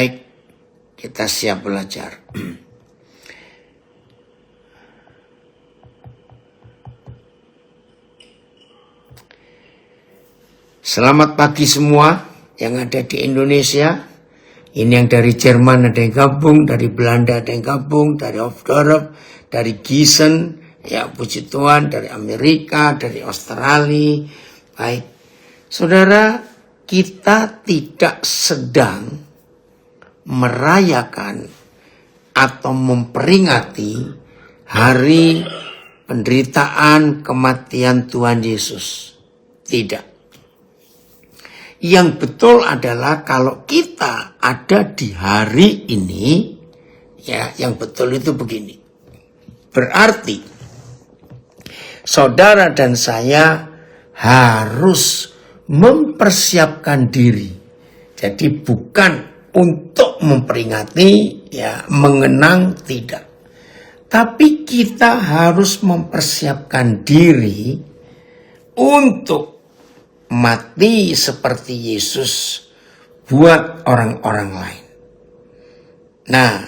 Baik, kita siap belajar. Selamat pagi semua yang ada di Indonesia. Ini yang dari Jerman ada yang gabung, dari Belanda ada yang gabung, dari Europe, dari Gießen, ya puji Tuhan, dari Amerika, dari Australia. Baik, saudara, kita tidak sedang merayakan atau memperingati hari penderitaan kematian Tuhan Yesus. Tidak. Yang betul adalah kalau kita ada di hari ini, ya yang betul itu begini. Berarti saudara dan saya harus mempersiapkan diri. Jadi bukan untuk memperingati, ya mengenang, tidak. Tapi kita harus mempersiapkan diri untuk mati seperti Yesus buat orang-orang lain. Nah,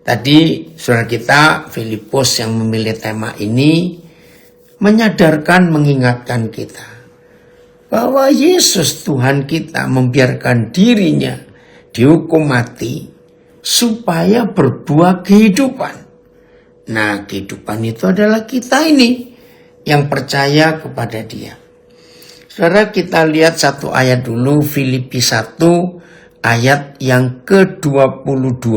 tadi saudara kita Filipus yang memilih tema ini menyadarkan, mengingatkan kita bahwa Yesus Tuhan kita membiarkan dirinya dihukum mati supaya berbuah kehidupan. Nah, kehidupan itu adalah kita ini yang percaya kepada Dia. Saudara, kita lihat satu ayat dulu, Filipi 1 ayat yang ke-22.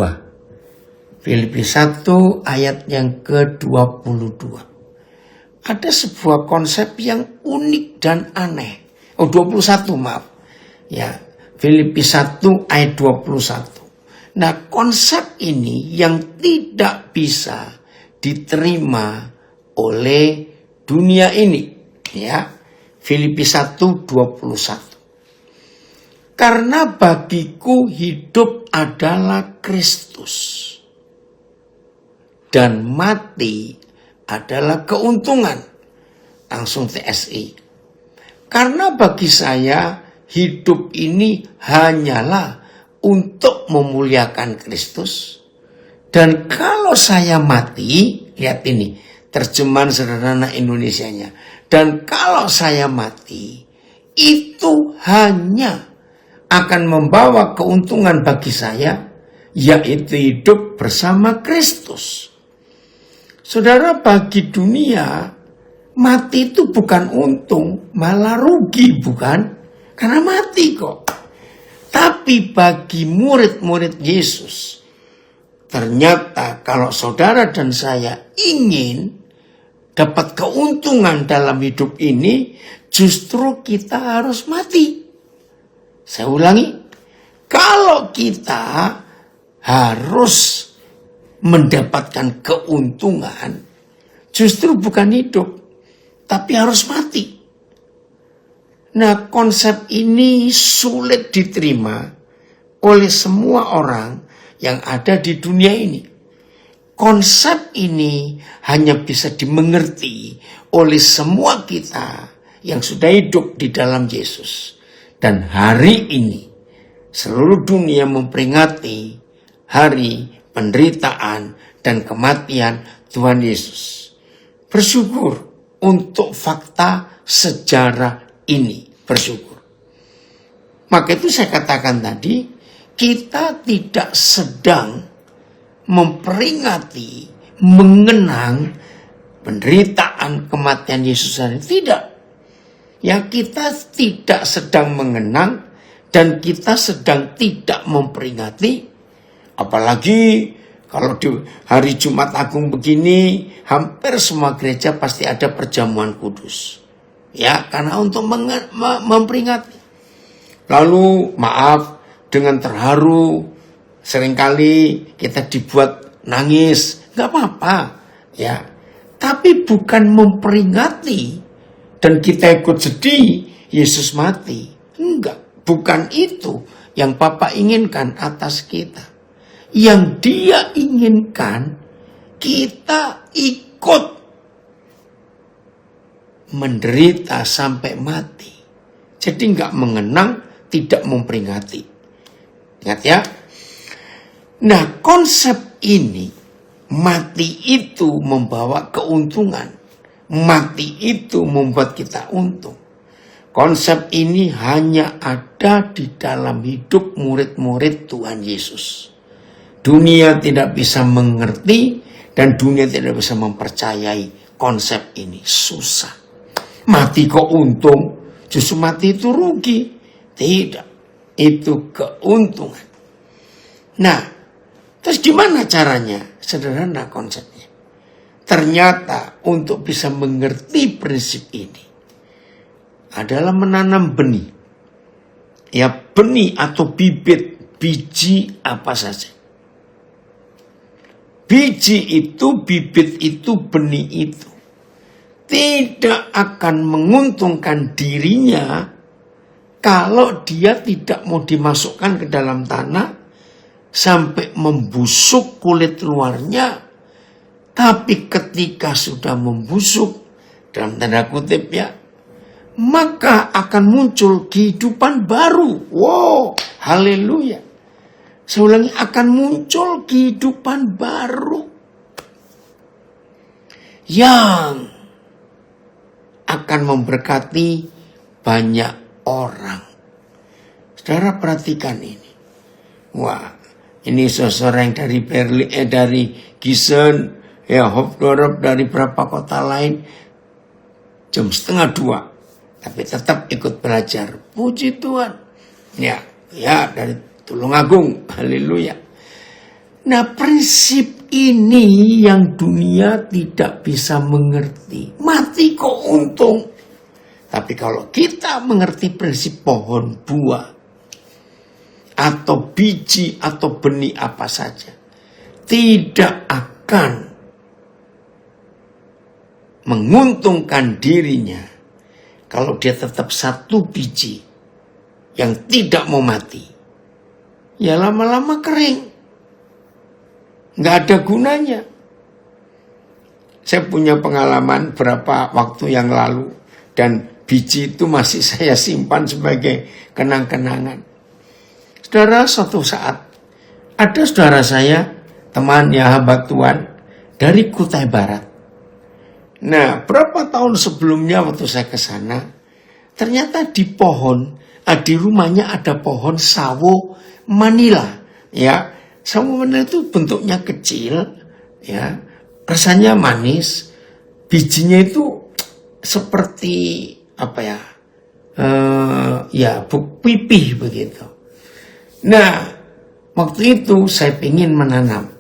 Filipi 1 ayat yang ke-22. Ada sebuah konsep yang unik dan aneh. 21 maaf. Ya, Filipi 1 ayat 21. Nah, konsep ini yang tidak bisa diterima oleh dunia ini. Ya. Filipi 1:21. Karena bagiku hidup adalah Kristus dan mati adalah keuntungan. Langsung TSI. Karena bagi saya hidup ini hanyalah untuk memuliakan Kristus. Dan kalau saya mati, lihat ini terjemahan sederhana Indonesianya. Dan kalau saya mati, itu hanya akan membawa keuntungan bagi saya, yaitu hidup bersama Kristus. Saudara, bagi dunia, mati itu bukan untung, malah rugi, bukan? Karena mati kok. Tapi bagi murid-murid Yesus, ternyata kalau saudara dan saya ingin dapat keuntungan dalam hidup ini, justru kita harus mati. Saya ulangi, kalau kita harus mendapatkan keuntungan, justru bukan hidup, tapi harus mati. Nah, konsep ini sulit diterima oleh semua orang yang ada di dunia ini. Konsep ini hanya bisa dimengerti oleh semua kita yang sudah hidup di dalam Yesus. Dan hari ini seluruh dunia memperingati hari penderitaan dan kematian Tuhan Yesus. Bersyukur untuk fakta sejarah ini. Bersyukur. Maka itu saya katakan tadi, kita tidak sedang memperingati, mengenang penderitaan kematian Yesus. Tidak. Ya, kita tidak sedang mengenang dan kita sedang tidak memperingati. Apalagi kalau di hari Jumat Agung begini, hampir semua gereja pasti ada perjamuan kudus. Ya, karena untuk memperingati. Lalu maaf, dengan terharu, seringkali kita dibuat nangis, nggak apa-apa, ya. Tapi bukan memperingati dan kita ikut sedih Yesus mati. Enggak, bukan itu yang Bapa inginkan atas kita. Yang Dia inginkan kita ikut menderita sampai mati. Jadi nggak mengenang, tidak memperingati. Ingat ya. Nah, konsep ini, mati itu membawa keuntungan. Mati itu membuat kita untung. Konsep ini hanya ada di dalam hidup murid-murid Tuhan Yesus. Dunia tidak bisa mengerti dan dunia tidak bisa mempercayai konsep ini. Susah. Mati kok untung, justru mati itu rugi. Tidak, itu keuntungan. Nah, terus gimana caranya? Sederhana konsepnya. Ternyata untuk bisa mengerti prinsip ini adalah menanam benih. Ya, benih atau bibit, biji apa saja. Biji itu, bibit itu, benih itu tidak akan menguntungkan dirinya kalau dia tidak mau dimasukkan ke dalam tanah sampai membusuk kulit luarnya. Tapi ketika sudah membusuk, dalam tanda kutip ya, maka akan muncul kehidupan baru. Wow, haleluya. Saya ulangi, akan muncul kehidupan baru yang akan memberkati banyak orang. Saudara perhatikan ini. Wah, ini seseorang dari Berlin, dari Gießen, ya Hoofddorp, dari beberapa kota lain, jam 1:30, tapi tetap ikut belajar. Puji Tuhan. Ya dari Tulungagung, haleluya. Nah, prinsip ini yang dunia tidak bisa mengerti. Mati kok untung. Tapi kalau kita mengerti prinsip pohon buah, atau biji, atau benih apa saja, tidak akan menguntungkan dirinya kalau dia tetap satu biji yang tidak mau mati. Ya lama-lama kering. Nggak ada gunanya. Saya punya pengalaman berapa waktu yang lalu. Dan biji itu masih saya simpan sebagai kenang-kenangan. Saudara, suatu saat ada saudara saya, teman ya hamba Tuhan, dari Kutai Barat. Nah, berapa tahun sebelumnya waktu saya ke sana, ternyata di rumahnya ada pohon sawo Manila, ya. Sawo Manila itu bentuknya kecil, ya. Rasanya manis, bijinya itu seperti apa ya? Pipih begitu. Nah, waktu itu saya ingin menanam.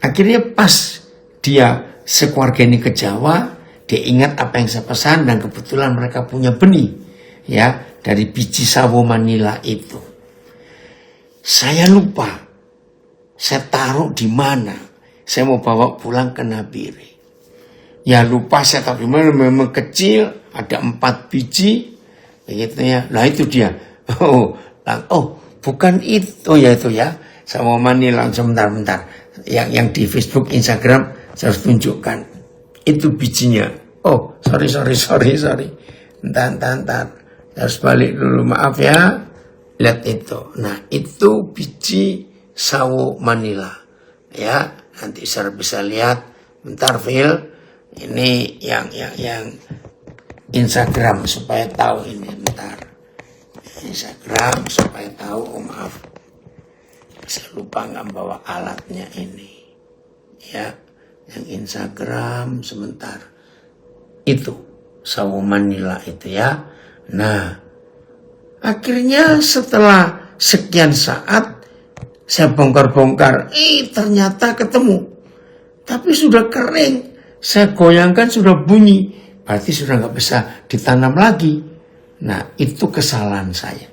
Akhirnya pas dia sekeluarga ini ke Jawa, dia ingat apa yang saya pesan dan kebetulan mereka punya benih, ya, dari biji sawo Manila itu. Saya lupa, saya taruh di mana. Saya mau bawa pulang ke Nabire. Ya lupa saya taruh di mana, memang kecil, ada 4 biji, begitu ya. Nah itu dia. Bukan itu. Oh ya itu ya. Sama Manila, sebentar. Yang di Facebook, Instagram, saya harus tunjukkan. Itu bijinya. Oh, sorry. Entar. Harus balik dulu, maaf ya. Lihat itu. Nah, itu biji sawo Manila. Ya, nanti saya bisa lihat. Bentar, Phil. Ini yang Instagram supaya tahu ini. Bentar. Instagram supaya tahu. Oh, maaf. Saya lupa nggak bawa alatnya ini. Ya, yang Instagram sebentar. Itu sawo Manila itu ya. Nah, akhirnya setelah sekian saat saya bongkar-bongkar, ternyata ketemu. Tapi sudah kering. Saya goyangkan sudah bunyi. Berarti sudah nggak bisa ditanam lagi. Nah, itu kesalahan saya.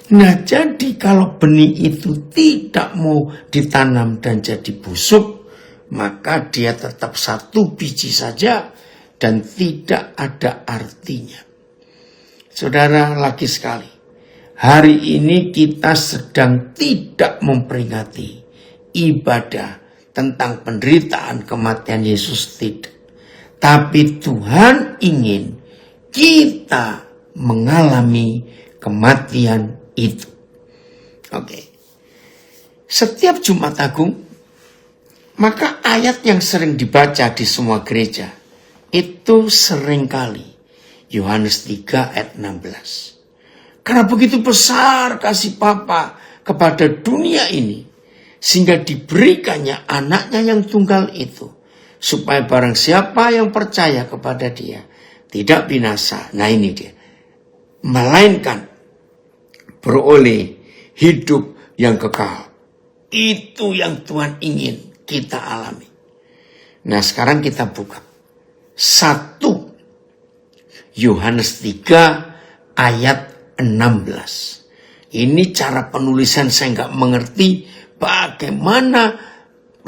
Nah, jadi kalau benih itu tidak mau ditanam dan jadi busuk, maka dia tetap satu biji saja dan tidak ada artinya. Saudara, lagi sekali, hari ini kita sedang tidak memperingati ibadah tentang penderitaan kematian Yesus, tidak. Tapi Tuhan ingin kita mengalami kematian itu. Oke. Setiap Jumat Agung, maka ayat yang sering dibaca di semua gereja itu seringkali Yohanes 3 ayat 16. Karena begitu besar kasih Bapa kepada dunia ini, sehingga diberikannya anaknya yang tunggal itu, supaya barang siapa yang percaya kepada dia tidak binasa. Nah ini dia. Melainkan beroleh hidup yang kekal. Itu yang Tuhan ingin kita alami. Nah sekarang kita buka 1 Yohanes 3 ayat 16. Ini cara penulisan saya nggak mengerti bagaimana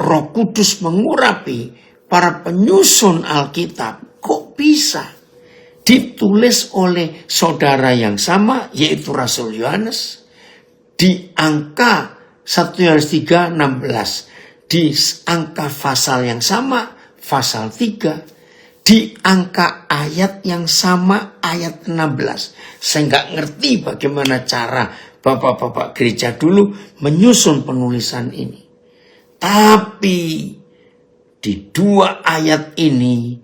Roh Kudus mengurapi para penyusun Alkitab. Kok bisa ditulis oleh saudara yang sama, yaitu Rasul Yohanes, di angka 1 Yohanes 3, 16. Di angka pasal yang sama, pasal 3. Di angka ayat yang sama, ayat 16. Saya nggak ngerti bagaimana cara bapak-bapak gereja dulu menyusun penulisan ini. Tapi di 2 ayat ini,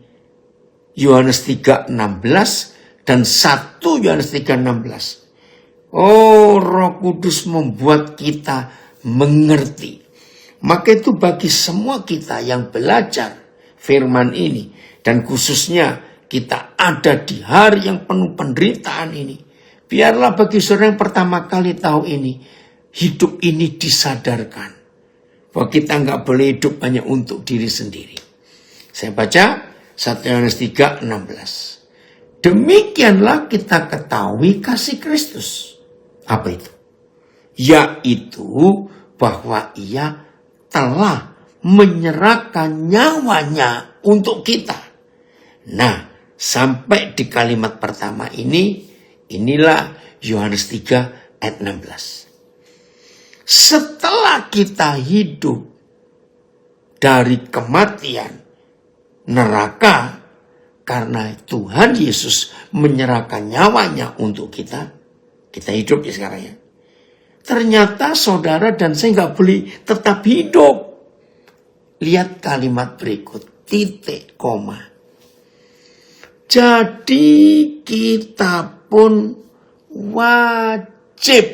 Yohanes 3:16 dan 1 Yohanes 3:16. Oh, Roh Kudus membuat kita mengerti. Maka itu bagi semua kita yang belajar firman ini, dan khususnya kita ada di hari yang penuh penderitaan ini, biarlah bagi saudara yang pertama kali tahu ini, hidup ini disadarkan bahwa kita nggak boleh hidup hanya untuk diri sendiri. Saya baca 1 Yohanes 3:16. Demikianlah kita ketahui kasih Kristus. Apa itu? Yaitu bahwa ia telah menyerahkan nyawanya untuk kita. Nah, sampai di kalimat pertama ini, inilah Yohanes 3 ayat 16. Setelah kita hidup dari kematian neraka, karena Tuhan Yesus menyerahkan nyawanya untuk kita, kita hidup ya sekarang ya. Ternyata saudara dan saya nggak boleh tetap hidup. Lihat kalimat berikut, titik koma. Jadi kita pun wajib,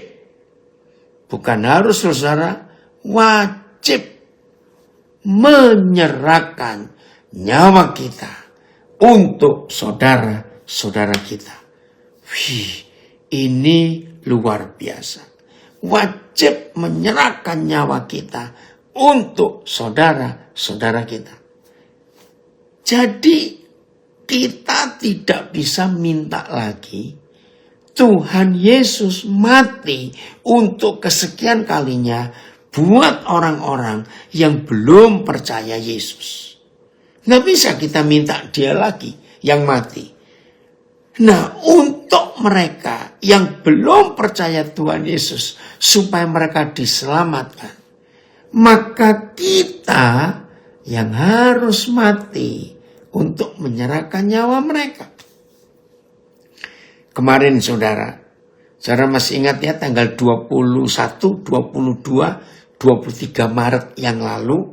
bukan harus saudara, wajib menyerahkan nyawa kita untuk saudara-saudara kita. Wih, ini luar biasa. Wajib menyerahkan nyawa kita untuk saudara-saudara kita. Jadi kita tidak bisa minta lagi Tuhan Yesus mati untuk kesekian kalinya buat orang-orang yang belum percaya Yesus. Nggak bisa kita minta dia lagi yang mati. Nah, untuk mereka yang belum percaya Tuhan Yesus supaya mereka diselamatkan, maka kita yang harus mati untuk menyerahkan nyawa mereka. Kemarin saudara masih ingat ya tanggal 21, 22, 23 Maret yang lalu,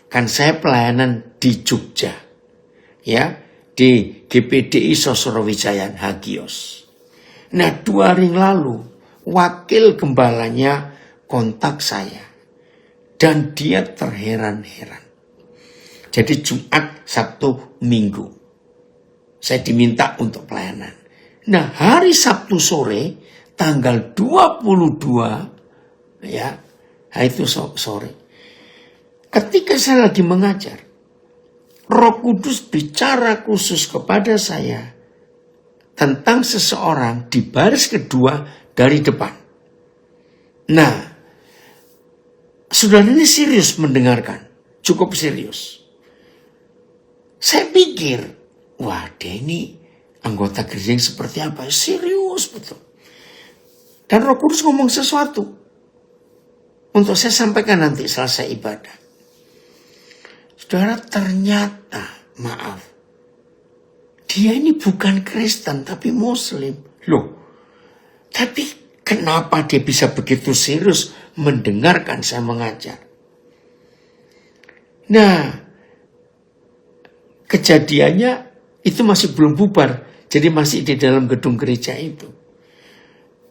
kan saya pelayanan di Jogja, ya, di GPDI Sosrowijayan Hagios. Nah 2 hari lalu wakil gembalanya kontak saya dan dia terheran-heran. Jadi Jumat, Sabtu, Minggu saya diminta untuk pelayanan. Nah hari Sabtu sore tanggal 22 ya, itu sore, ketika saya lagi mengajar, Roh Kudus bicara khusus kepada saya tentang seseorang di baris kedua dari depan. Nah, saudara ini serius mendengarkan, cukup serius. Saya pikir, wah dia ini anggota gereja yang seperti apa? Serius betul. Dan Roh Kudus ngomong sesuatu untuk saya sampaikan nanti selesai ibadah. Saudara, ternyata, maaf, dia ini bukan Kristen tapi Muslim. Loh, tapi kenapa dia bisa begitu serius mendengarkan saya mengajar. Nah, kejadiannya itu masih belum bubar. Jadi masih di dalam gedung gereja itu.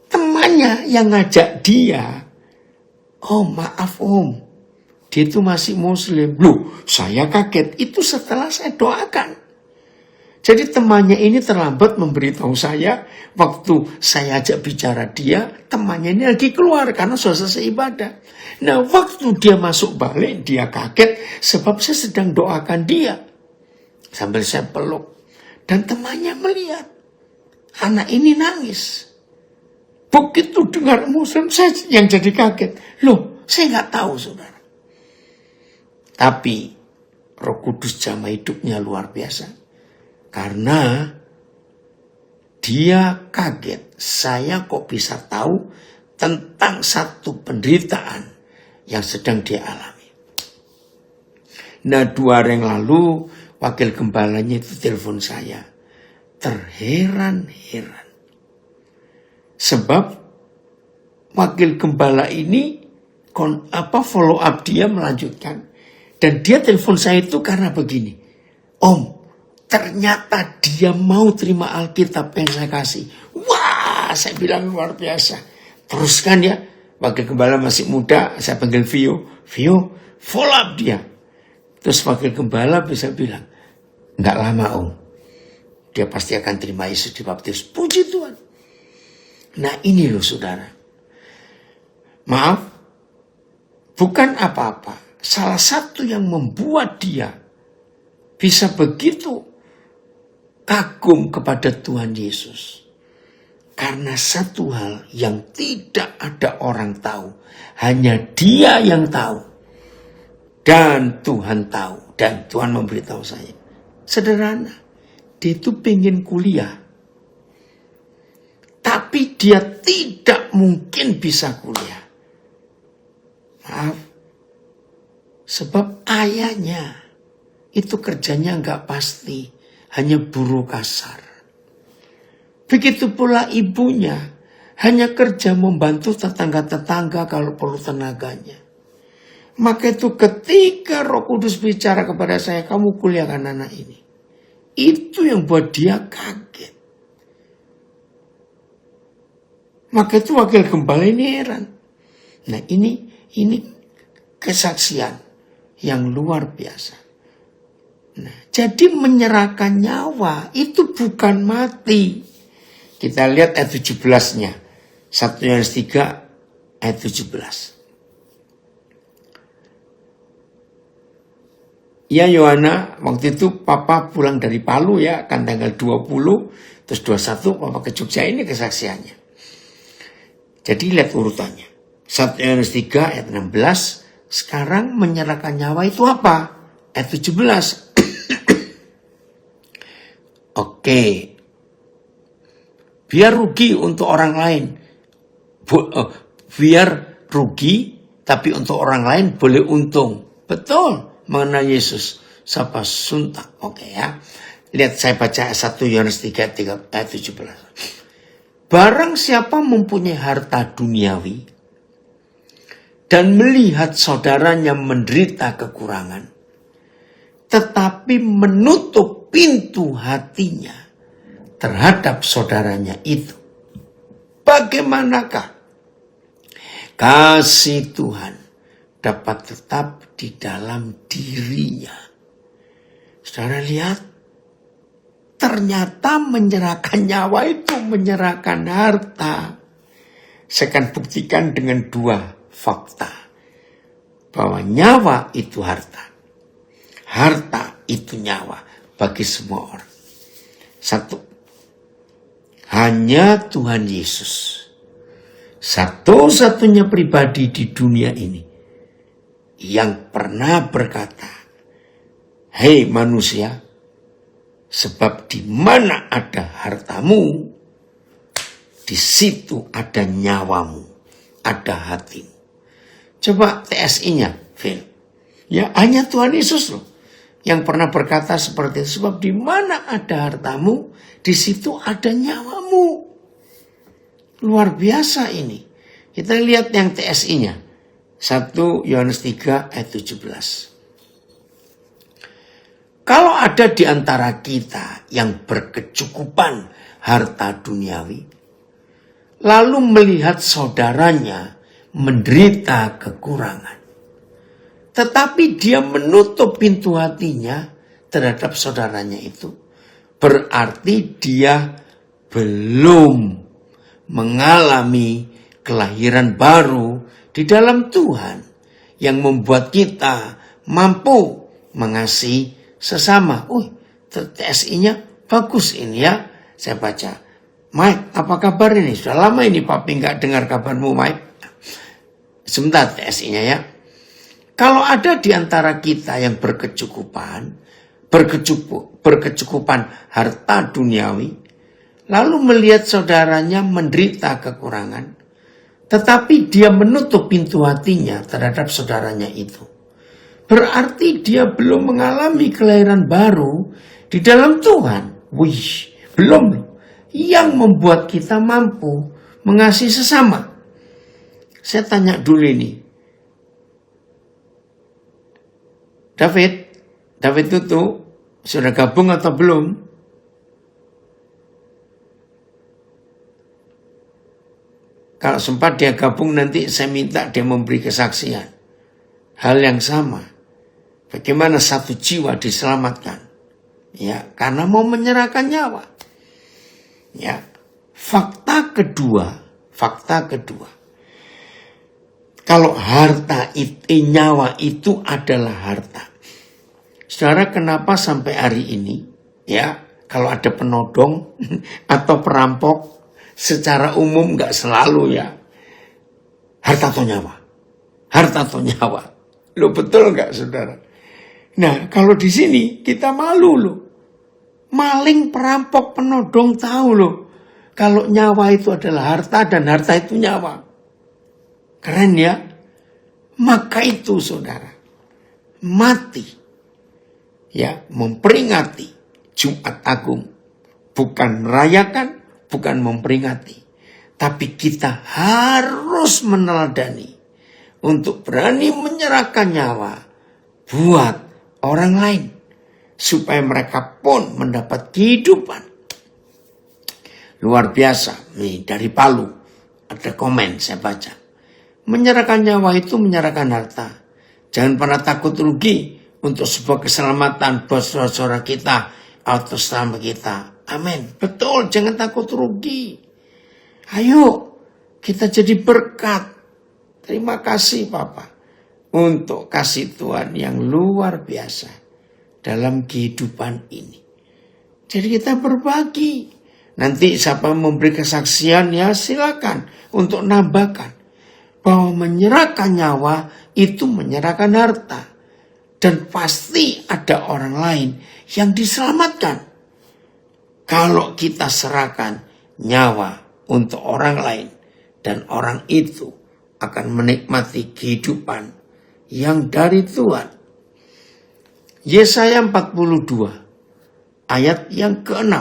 Temannya yang ngajak dia, "Oh maaf om, dia itu masih muslim." Loh, saya kaget. Itu setelah saya doakan. Jadi temannya ini terlambat memberitahu saya. Waktu saya ajak bicara dia, temannya ini lagi keluar karena sudah selesai ibadah. Nah, waktu dia masuk balik, dia kaget sebab saya sedang doakan dia. Sambil saya peluk. Dan temannya melihat anak ini nangis. Begitu dengar muslim, saya yang jadi kaget. Loh, saya nggak tahu saudara. Tapi Roh Kudus jamah hidupnya luar biasa. Karena dia kaget. Saya kok bisa tahu tentang satu penderitaan yang sedang dia alami. Nah, 2 hari yang lalu wakil gembalanya itu telepon saya. Terheran-heran. Sebab wakil gembala ini follow up dia melanjutkan. Dan dia telepon saya itu karena begini. Om, ternyata dia mau terima Alkitab yang saya kasih. Wah, saya bilang luar biasa. Teruskan ya. Wakil gembala masih muda, saya panggil Vio. Vio, follow up dia. Terus wakil gembala bisa bilang, nggak lama om, dia pasti akan terima Yesus dibaptis. Puji Tuhan. Nah ini loh saudara. Maaf, bukan apa-apa. Salah satu yang membuat dia bisa begitu kagum kepada Tuhan Yesus. Karena satu hal yang tidak ada orang tahu. Hanya dia yang tahu. Dan Tuhan tahu. Dan Tuhan memberitahu saya. Sederhana. Dia itu pengen kuliah. Tapi dia tidak mungkin bisa kuliah. Maaf. Sebab ayahnya itu kerjanya nggak pasti. Hanya buruh kasar. Begitu pula ibunya. Hanya kerja membantu tetangga-tetangga kalau perlu tenaganya. Maka itu ketika Roh Kudus bicara kepada saya, kamu kuliahkan anak ini. Itu yang buat dia kaget. Maka itu wakil gembala ini heran. Nah ini kesaksian yang luar biasa. Nah, jadi menyerahkan nyawa itu bukan mati. Kita lihat ayat 17-nya. 1 Yohanes 3 ayat 17. Ya Yohana, waktu itu papa pulang dari Palu ya, kan tanggal 20, terus 21 papa ke Jogja, ini kesaksiannya. Jadi lihat urutannya. 1 Yohanes 3 ayat 16, sekarang menyerahkan nyawa itu apa? Ayat 17. Oke. Biar rugi untuk orang lain. Biar rugi, tapi untuk orang lain boleh untung. Betul. Mengenai Yesus, siapa suntak. Oke ya. Lihat saya baca 1 Yohanes 3 ayat 17. Barang siapa mempunyai harta duniawi dan melihat saudaranya menderita kekurangan, tetapi menutup pintu hatinya terhadap saudaranya itu, bagaimanakah kasih Tuhan dapat tetap di dalam dirinya? Saudara lihat, ternyata menyerahkan nyawa itu menyerahkan harta. Saya akan buktikan dengan 2 fakta. Bahwa nyawa itu harta. Harta itu nyawa bagi semua orang. 1. Hanya Tuhan Yesus, satu-satunya pribadi di dunia ini yang pernah berkata, hei manusia, sebab di mana ada hartamu, di situ ada nyawamu, ada hatimu. Coba TSI-nya, Phil. Ya, hanya Tuhan Yesus loh yang pernah berkata seperti itu. Sebab di mana ada hartamu, di situ ada nyawamu. Luar biasa ini. Kita lihat yang TSI-nya. 1 Yohanes 3 ayat 17. Kalau ada di antara kita yang berkecukupan harta duniawi, lalu melihat saudaranya menderita kekurangan, tetapi dia menutup pintu hatinya terhadap saudaranya itu, berarti dia belum mengalami kelahiran baru di dalam Tuhan yang membuat kita mampu mengasihi sesama. TSI-nya bagus ini ya. Saya baca. Mike, apa kabar ini? Sudah lama ini Papi nggak dengar kabarmu, Mike. Sebentar TSI-nya ya. Kalau ada di antara kita yang berkecukupan harta duniawi, lalu melihat saudaranya menderita kekurangan, tetapi dia menutup pintu hatinya terhadap saudaranya itu, berarti dia belum mengalami kelahiran baru di dalam Tuhan. Belum. Yang membuat kita mampu mengasihi sesama. Saya tanya dulu ini. David itu sudah gabung atau belum? Kalau sempat dia gabung, nanti saya minta dia memberi kesaksian. Hal yang sama. Bagaimana satu jiwa diselamatkan? Ya, karena mau menyerahkan nyawa. Ya, fakta kedua. Kalau harta itu, nyawa itu adalah harta. Saudara, kenapa sampai hari ini, ya, kalau ada penodong atau perampok, secara umum nggak selalu ya, harta atau nyawa. Lo betul nggak, saudara? Nah, kalau di sini kita malu loh. Maling, perampok, penodong tahu loh. Kalau nyawa itu adalah harta dan harta itu nyawa. Keren ya? Maka itu, saudara, mati. Ya, memperingati Jumat Agung. Bukan merayakan, bukan memperingati. Tapi kita harus meneladani untuk berani menyerahkan nyawa buat orang lain, supaya mereka pun mendapat kehidupan. Luar biasa. Nih, dari Palu ada komen saya baca. Menyerahkan nyawa itu menyerahkan harta. Jangan pernah takut rugi untuk sebuah keselamatan buat saudara kita atau sesama kita. Amin. Betul, jangan takut rugi. Ayo, kita jadi berkat. Terima kasih Papa untuk kasih Tuhan yang luar biasa dalam kehidupan ini. Jadi kita berbagi. Nanti siapa memberi kesaksian, ya silakan untuk nambahkan bahwa menyerahkan nyawa itu menyerahkan harta. Dan pasti ada orang lain yang diselamatkan. Kalau kita serahkan nyawa untuk orang lain, dan orang itu akan menikmati kehidupan yang dari Tuhan. Yesaya 42 ayat yang ke-6.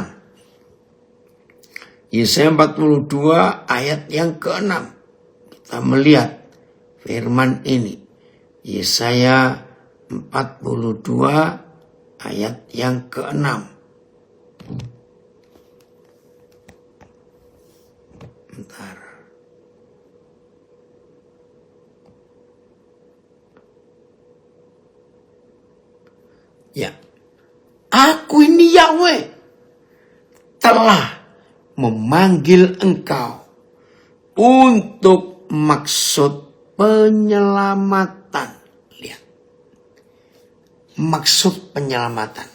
Yesaya 42 ayat yang ke-6. Kita melihat firman ini. Yesaya 42 ayat yang ke-6. Bentar. Ya. Aku ini Yahweh telah memanggil engkau untuk maksud penyelamatan. Lihat. Maksud penyelamatan.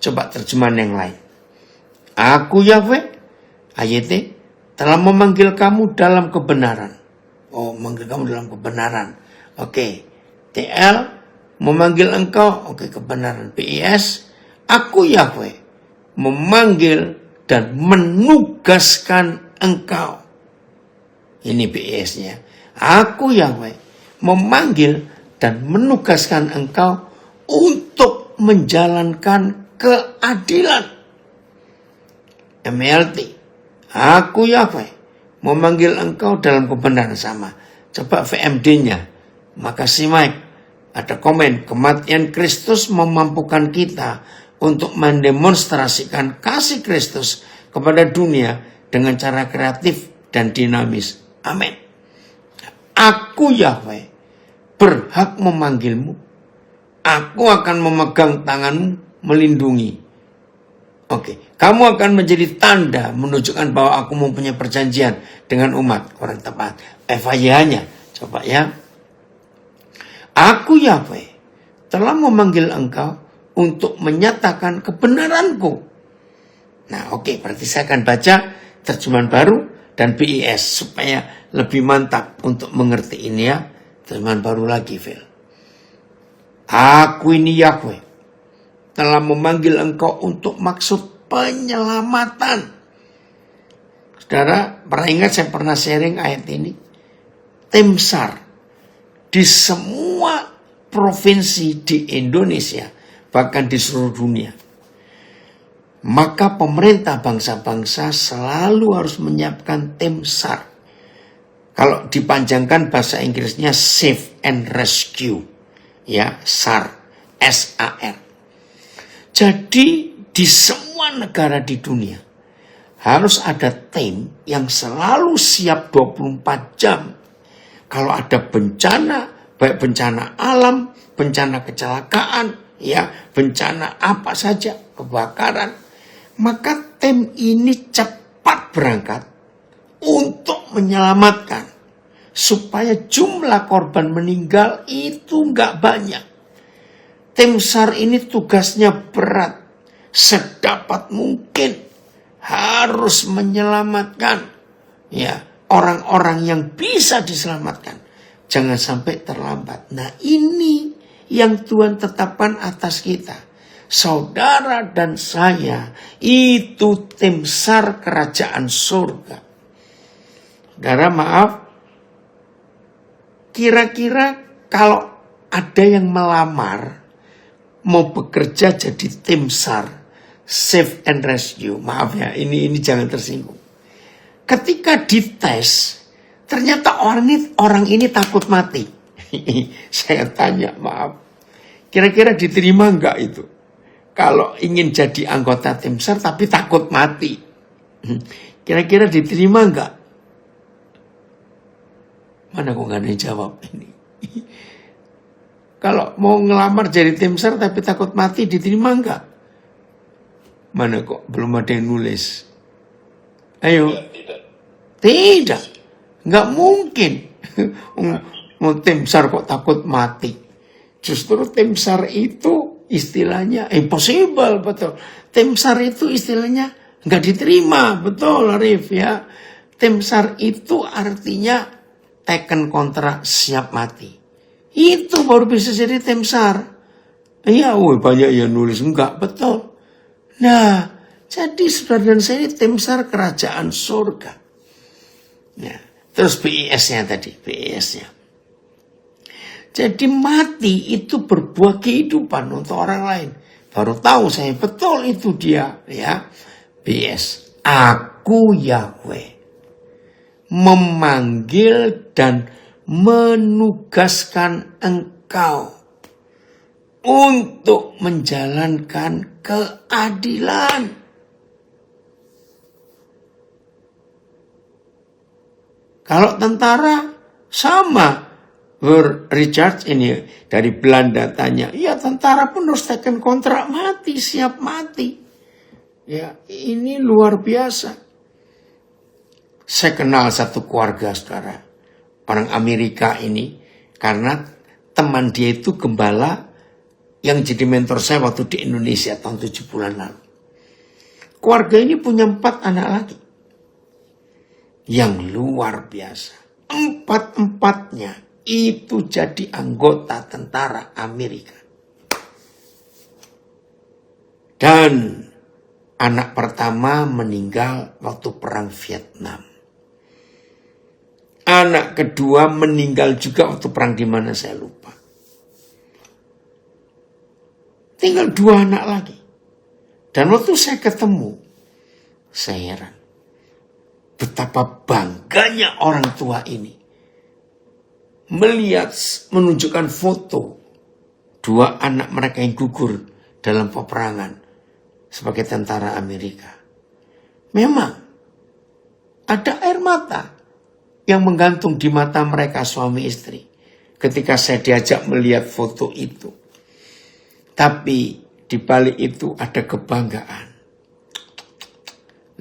Coba terjemahan yang lain. Aku Yahweh, ayat telah memanggil kamu dalam kebenaran. Oh, memanggil kamu dalam kebenaran. Oke. TL memanggil engkau, oke, kebenaran. PIS, aku Yahweh memanggil dan menugaskan engkau. Ini PIS-nya. Aku Yahweh memanggil dan menugaskan engkau untuk menjalankan keadilan. MLT. Aku Yahweh memanggil engkau dalam kebenaran. Sama. Coba VMD-nya. Makasih Mike. Ada komen, kematian Kristus memampukan kita untuk mendemonstrasikan kasih Kristus kepada dunia dengan cara kreatif dan dinamis. Amin. Aku Yahweh berhak memanggilmu. Aku akan memegang tanganmu, melindungi. Oke, kamu akan menjadi tanda menunjukkan bahwa aku mempunyai perjanjian dengan umat. Kurang tepat. FYI-nya, coba ya. Aku Yahweh telah memanggil engkau untuk menyatakan kebenaranku. Nah oke, berarti saya akan baca terjemahan baru dan BIS supaya lebih mantap untuk mengerti ini ya. Terjemahan baru lagi, Phil. Aku ini Yahweh telah memanggil engkau untuk maksud penyelamatan. Saudara, pernah ingat saya pernah sharing ayat ini? Tim SAR di semua provinsi di Indonesia, bahkan di seluruh dunia. Maka pemerintah bangsa-bangsa selalu harus menyiapkan tim SAR. Kalau dipanjangkan bahasa Inggrisnya Save and Rescue. Ya, SAR, S-A-R. Jadi di semua negara di dunia harus ada tim yang selalu siap 24 jam. Kalau ada bencana, baik bencana alam, bencana kecelakaan, ya, bencana apa saja, kebakaran, maka tim ini cepat berangkat untuk menyelamatkan supaya jumlah korban meninggal itu nggak banyak. Tim SAR ini tugasnya berat, sedapat mungkin harus menyelamatkan ya orang-orang yang bisa diselamatkan. Jangan sampai terlambat. Nah ini yang Tuhan tetapkan atas kita. Saudara dan saya itu tim SAR kerajaan surga. Saudara maaf. Kira-kira kalau ada yang melamar mau bekerja jadi tim SAR. Save and Rescue. Maaf ya, ini jangan tersinggung. Ketika dites, ternyata orang ini takut mati. Saya tanya, maaf, kira-kira diterima enggak itu? Kalau ingin jadi anggota tim SAR tapi takut mati, kira-kira diterima enggak? Mana kok nggak ada yang jawab ini? Kalau mau ngelamar jadi tim SAR tapi takut mati, diterima enggak? Mana kok belum ada yang nulis? Ayo. Tidak. Nggak mungkin. Mau tim SAR kok takut mati. Justru tim SAR itu istilahnya impossible, betul. Tim SAR itu istilahnya nggak diterima, betul Arif ya. Tim SAR itu artinya teken kontrak siap mati. Itu baru bisa jadi tim SAR. Iya, banyak yang nulis enggak, betul. Nah, jadi saudara dan saya ini tim SAR kerajaan surga. Nah, terus BIS-nya tadi, BIS-nya. Jadi mati itu berbuah kehidupan untuk orang lain. Baru tahu saya, betul itu dia, ya. BIS. Aku Yahweh memanggil dan menugaskan engkau untuk menjalankan keadilan. Kalau tentara sama. Richard ini dari Belanda tanya, ya tentara pun harus teken kontrak mati, siap mati. Ya, ini luar biasa. Saya kenal satu keluarga saudara, orang Amerika ini, karena teman dia itu gembala yang jadi mentor saya waktu di Indonesia tahun 7 bulan lalu. Keluarga ini punya 4 anak lagi. Yang luar biasa. 4-empatnya itu jadi anggota tentara Amerika. Dan anak pertama meninggal waktu perang Vietnam. Anak kedua meninggal juga waktu perang di mana saya lupa. Tinggal 2 anak lagi. Dan waktu saya ketemu, saya heran. Betapa bangganya orang tua ini. menunjukkan foto dua anak mereka yang gugur dalam peperangan sebagai tentara Amerika. Memang ada air mata yang menggantung di mata mereka suami istri ketika saya diajak melihat foto itu. Tapi di balik itu ada kebanggaan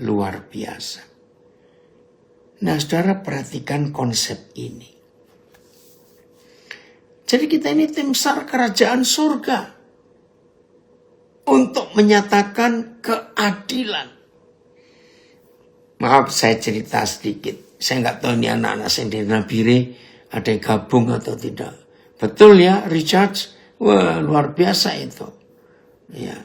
luar biasa. Nah, saudara, perhatikan konsep ini. Jadi kita ini tim SAR kerajaan surga untuk menyatakan keadilan. Maaf, saya cerita sedikit. Saya nggak tahu ini anak-anak saya di Nabire ada yang gabung atau tidak. Betul ya, Richard? Wah, luar biasa itu. Ya.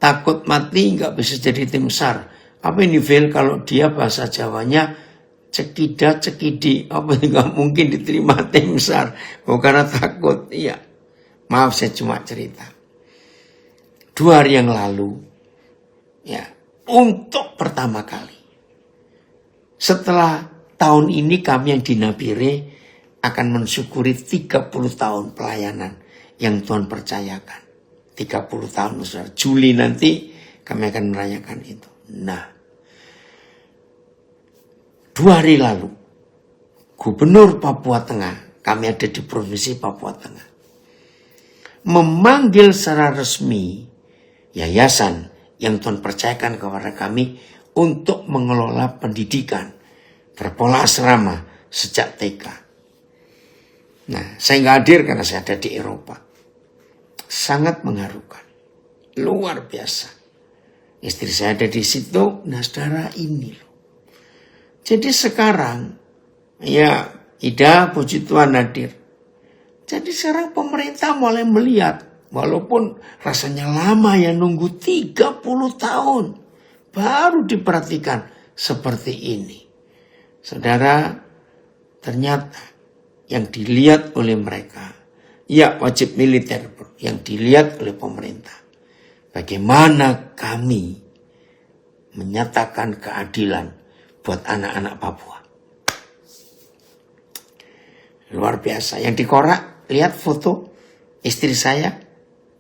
Takut mati nggak bisa jadi tim SAR. Apa ini Vel kalau dia bahasa Jawanya cekida cekidi, apa nggak mungkin diterima tim SAR? Oh, karena takut. Iya. Maaf, saya cuma cerita. 2 hari yang lalu, ya, untuk pertama kali setelah tahun ini kami yang di Nabire akan mensyukuri 30 tahun pelayanan yang Tuhan percayakan. 30 tahun, saudara. Juli nanti kami akan merayakan itu. Nah, 2 hari lalu, Gubernur Papua Tengah, kami ada di Provinsi Papua Tengah, memanggil secara resmi yayasan yang Tuhan percayakan kepada kami untuk mengelola pendidikan berpola asrama sejak TK. Nah, saya nggak hadir karena saya ada di Eropa. Sangat mengharukan. Luar biasa. Istri saya ada di situ. Nah, saudara, ini loh. Jadi sekarang, ya, Ida, puji Tuhan hadir. Jadi sekarang pemerintah mulai melihat. Walaupun rasanya lama ya, nunggu 30 tahun. Baru diperhatikan seperti ini. Saudara, ternyata yang dilihat oleh mereka, ya wajib militer yang dilihat oleh pemerintah. Bagaimana kami menyatakan keadilan buat anak-anak Papua. Luar biasa. Yang di korak, lihat foto istri saya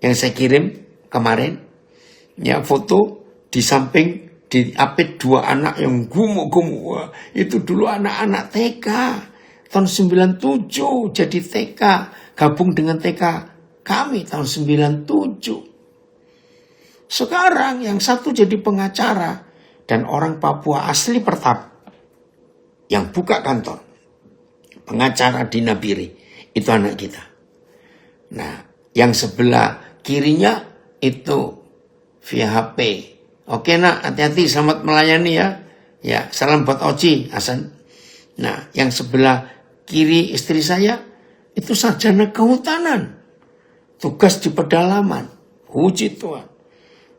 yang saya kirim kemarin. Ya, foto di samping diapit 2 anak yang gumuk-gumuk. Wah, itu dulu anak-anak TK. Tahun 97 jadi TK. Gabung dengan TK kami tahun 97. Sekarang yang satu jadi pengacara. Dan orang Papua asli pertama yang buka kantor. Pengacara di Nabire. Itu anak kita. Nah, yang sebelah kirinya itu via HP. Oke nak, hati-hati, selamat melayani ya. Ya, salam buat Oci, Hasan. Nah, yang sebelah kiri istri saya, itu sarjana kehutanan. Tugas di pedalaman. Puji Tuhan.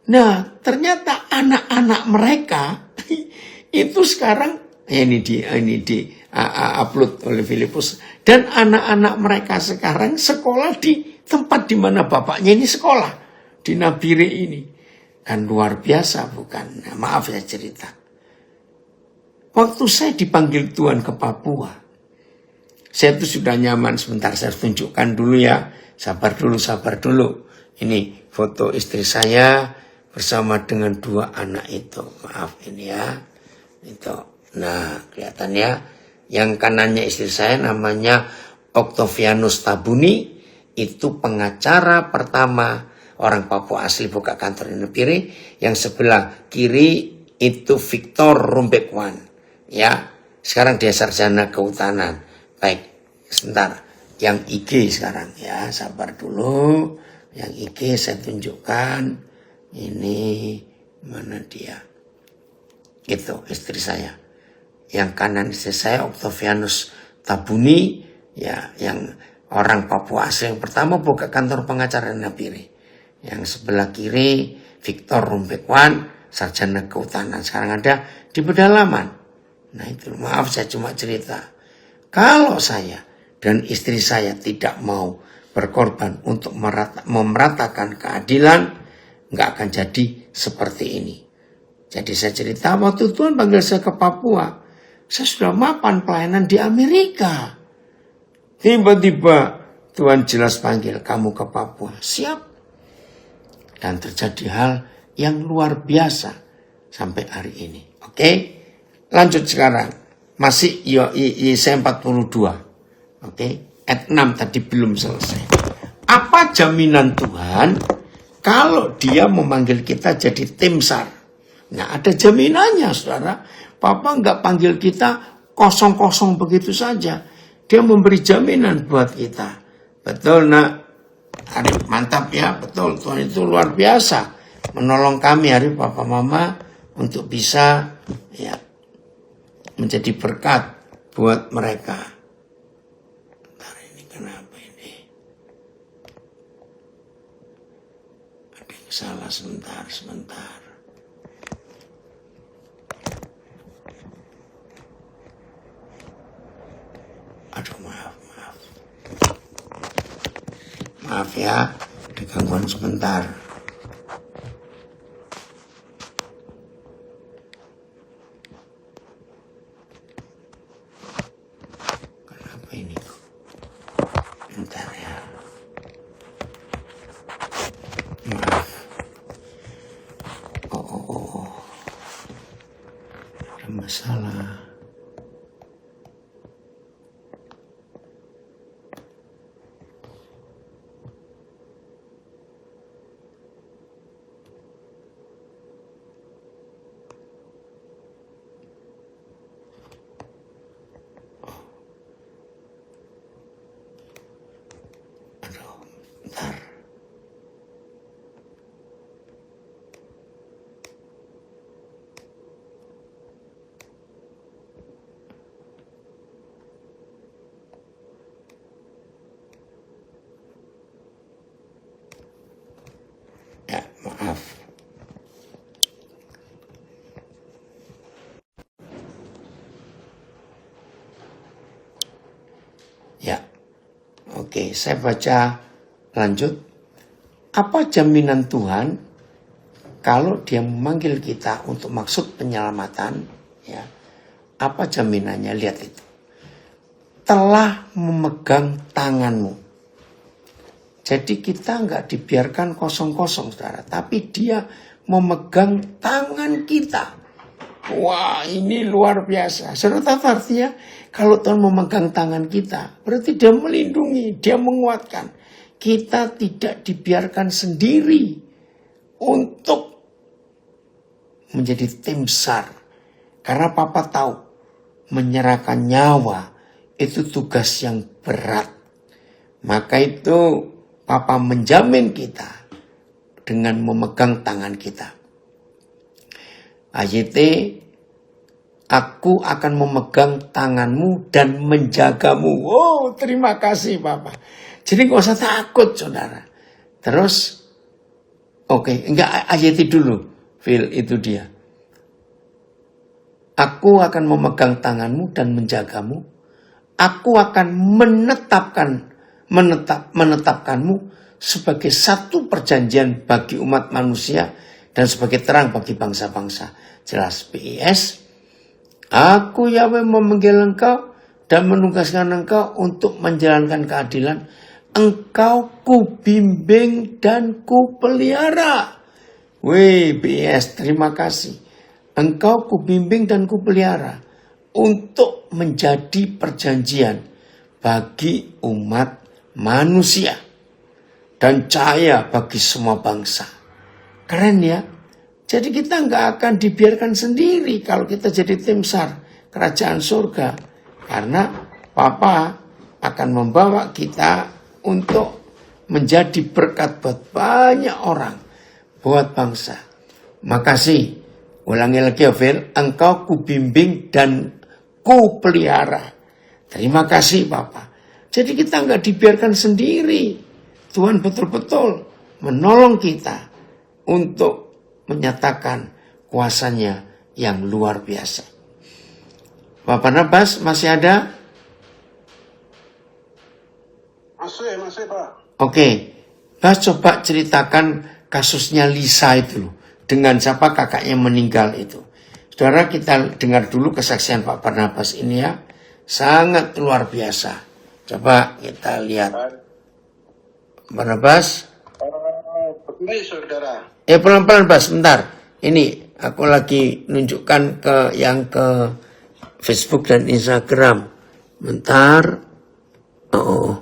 Nah, ternyata anak-anak mereka, itu sekarang, ini di upload oleh Filipus. Dan anak-anak mereka sekarang sekolah di tempat di mana bapaknya ini sekolah. Di Nabire ini. Kan luar biasa bukan? Nah, maaf saya cerita. Waktu saya dipanggil Tuhan ke Papua, saya itu sudah nyaman. Sebentar saya tunjukkan dulu ya. Sabar dulu. Ini foto istri saya bersama dengan 2 anak itu. Maaf ini ya. Itu. Nah, kelihatannya yang kanannya istri saya namanya Octavianus Tabuni. Itu pengacara pertama orang Papua asli buka kantor di Nabire. Yang sebelah kiri itu Victor Rumbekwan. Ya, sekarang dia sarjana kehutanan. Baik, sebentar. Yang IG sekarang ya, sabar dulu. Yang IG saya tunjukkan. Ini mana dia? Itu istri saya. Yang kanan istri saya Octavianus Tabuni. Ya, yang orang Papua asli yang pertama buka kantor pengacara di Nabire. Yang sebelah kiri Victor Rumbekwan, sarjana kehutanan. Sekarang ada di pedalaman. Nah itu, maaf saya cuma cerita. Kalau saya dan istri saya tidak mau berkorban untuk memeratakan keadilan, nggak akan jadi seperti ini. Jadi saya cerita waktu Tuhan panggil saya ke Papua. Saya sudah mapan pelayanan di Amerika. Tiba-tiba Tuhan jelas panggil kamu ke Papua. Siap. Dan terjadi hal yang luar biasa sampai hari ini. Oke. Lanjut sekarang. Masih Yesaya 42. Oke. Ayat 6 tadi belum selesai. Apa jaminan Tuhan kalau dia memanggil kita jadi tim SAR? Nah, ada jaminannya, saudara. Papa nggak panggil kita kosong-kosong begitu saja. Dia memberi jaminan buat kita. Betul, nak? Arif, mantap ya. Betul, Tuhan itu luar biasa. Menolong kami, Arif, Papa Mama, untuk bisa ya menjadi berkat buat mereka. Bentar, ini kenapa ini? Ada yang salah sebentar. Aduh, maaf. Maaf ya, ada gangguan sebentar. Kenapa ini? Bentar ya. Maaf. Oh. Ada masalah. Bentar. Ya, maaf. Ya. Oke, saya baca lanjut. Apa jaminan Tuhan kalau dia memanggil kita untuk maksud penyelamatan? Ya, apa jaminannya? Lihat itu. Telah memegang tanganmu. Jadi kita nggak dibiarkan kosong-kosong, saudara. Tapi dia memegang tangan kita. Wah, ini luar biasa. Saudara tahu artinya? Kalau Tuhan memegang tangan kita, berarti dia melindungi, dia menguatkan. Kita tidak dibiarkan sendiri untuk menjadi tim SAR. Karena Papa tahu, menyerahkan nyawa itu tugas yang berat. Maka itu Papa menjamin kita dengan memegang tangan kita. AYT, aku akan memegang tanganmu dan menjagamu. Oh, terima kasih Papa. Jadi gak usah takut, saudara. Terus, enggak AYT dulu. Phil, itu dia. Aku akan memegang tanganmu dan menjagamu. Aku akan menetapkanmu sebagai satu perjanjian bagi umat manusia dan sebagai terang bagi bangsa-bangsa. Jelas PIS. Aku Yahweh memanggil engkau dan menugaskan engkau untuk menjalankan keadilan. Engkau kubimbing dan kupelihara. Wih, BS, terima kasih. Engkau kubimbing dan kupelihara untuk menjadi perjanjian bagi umat manusia dan cahaya bagi semua bangsa. Keren ya? Jadi kita nggak akan dibiarkan sendiri kalau kita jadi tim SAR kerajaan surga. Karena Papa akan membawa kita untuk menjadi berkat buat banyak orang, buat bangsa. Makasih. Ulangi lagi ya, Phil. Engkau kubimbing dan kupelihara. Terima kasih, Bapak. Jadi kita nggak dibiarkan sendiri. Tuhan betul-betul menolong kita untuk menyatakan kuasanya yang luar biasa. Bapak Nabas masih ada? Masih, Pak. Oke. Bas coba ceritakan kasusnya Lisa itu loh. Dengan siapa kakaknya meninggal itu. Saudara, kita dengar dulu kesaksian Pak Barnabas ini ya. Sangat luar biasa. Coba kita lihat. Barnabas. Begini saudara. Pelan-pelan Bas, sebentar. Ini aku lagi nunjukkan ke Facebook dan Instagram. Bentar. Oh.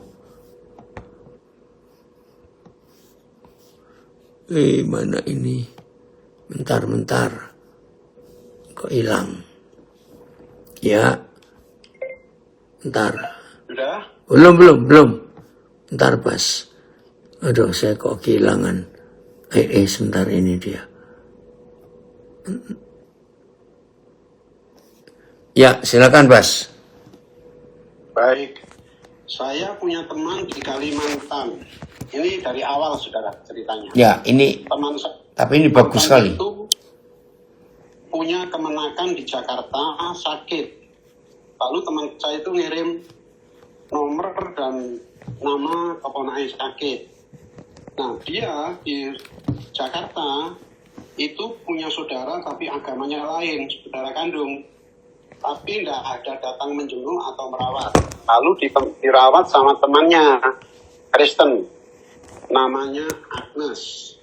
Mana ini? Bentar. Kok hilang? Ya. Bentar. Sudah? Belum. Bentar, Bas. Aduh, saya kok kehilangan. Sebentar, ini dia. Ya, silakan, Bas. Baik. Saya punya teman di Kalimantan. Ini dari awal saudara ceritanya. Ya, ini Teman saya. tapi ini bagus sekali. Itu punya kemenakan di Jakarta sakit. Lalu teman saya itu ngirim nomor dan nama keponakan sakit. Nah, dia di Jakarta itu punya saudara tapi agamanya lain, saudara kandung. Tapi tidak ada datang menjenguk atau merawat. Lalu dirawat sama temannya, Kristen. Namanya Agnes.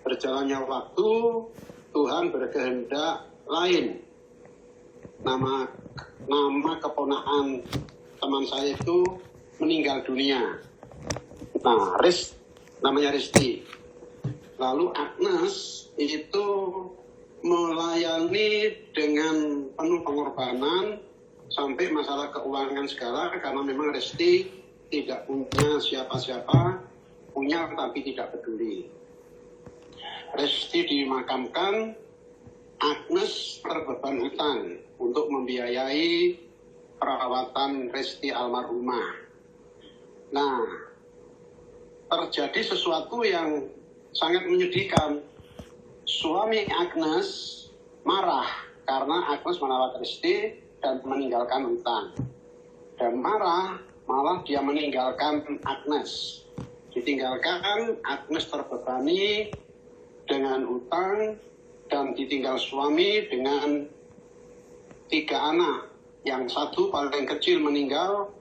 Berjalannya waktu, Tuhan berkehendak lain. Nama keponakan teman saya itu meninggal dunia. Nah, namanya Risti. Lalu Agnes itu melayani dengan penuh pengorbanan sampai masalah keuangan segala, karena memang Risti tidak punya siapa-siapa, punya tapi tidak peduli. Risti dimakamkan, Agnes terbeban hutang untuk membiayai perawatan Risti almarhumah. Nah, terjadi sesuatu yang sangat menyedihkan. Suami Agnes marah karena Agnes merawat Risti dan meninggalkan hutang. Dan marah, malah dia meninggalkan Agnes. Ditinggalkan, Agnes terbebani dengan hutang dan ditinggal suami dengan 3 anak. Yang satu paling kecil meninggal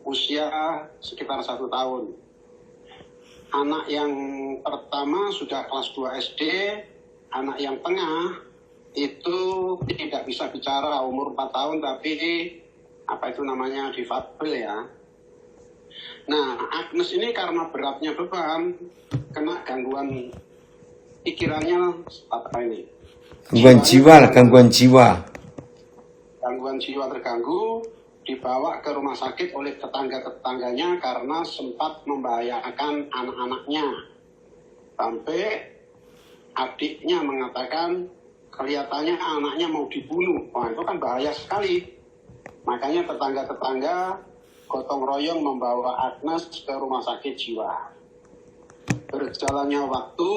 usia sekitar 1 tahun. Anak yang pertama sudah kelas 2 SD, anak yang tengah itu tidak bisa bicara, umur 4 tahun tapi difabel ya. Nah, Agnes ini karena beratnya beban, kena gangguan pikirannya Gangguan jiwa. Gangguan jiwa terganggu, dibawa ke rumah sakit oleh tetangga-tetangganya karena sempat membahayakan anak-anaknya. Sampai adiknya mengatakan kelihatannya anaknya mau dibunuh. Wah, itu kan bahaya sekali. Makanya tetangga-tetangga gotong royong membawa Agnes ke rumah sakit jiwa. Berjalannya waktu,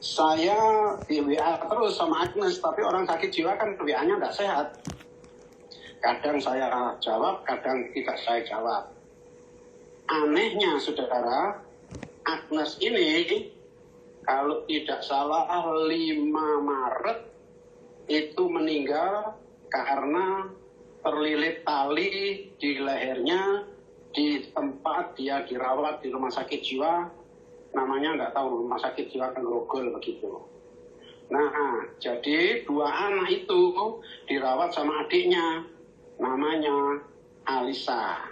saya di WA terus sama Agnes, tapi orang sakit jiwa kan WA-nya nggak sehat. Kadang saya jawab, kadang tidak saya jawab. Anehnya saudara, Agnes ini kalau tidak salah 5 Maret itu meninggal karena terlilit tali di lehernya di tempat dia dirawat di rumah sakit jiwa. Namanya nggak tahu, rumah sakit jiwa kan Grogol begitu. Nah, jadi 2 anak itu dirawat sama adiknya, namanya Alisa.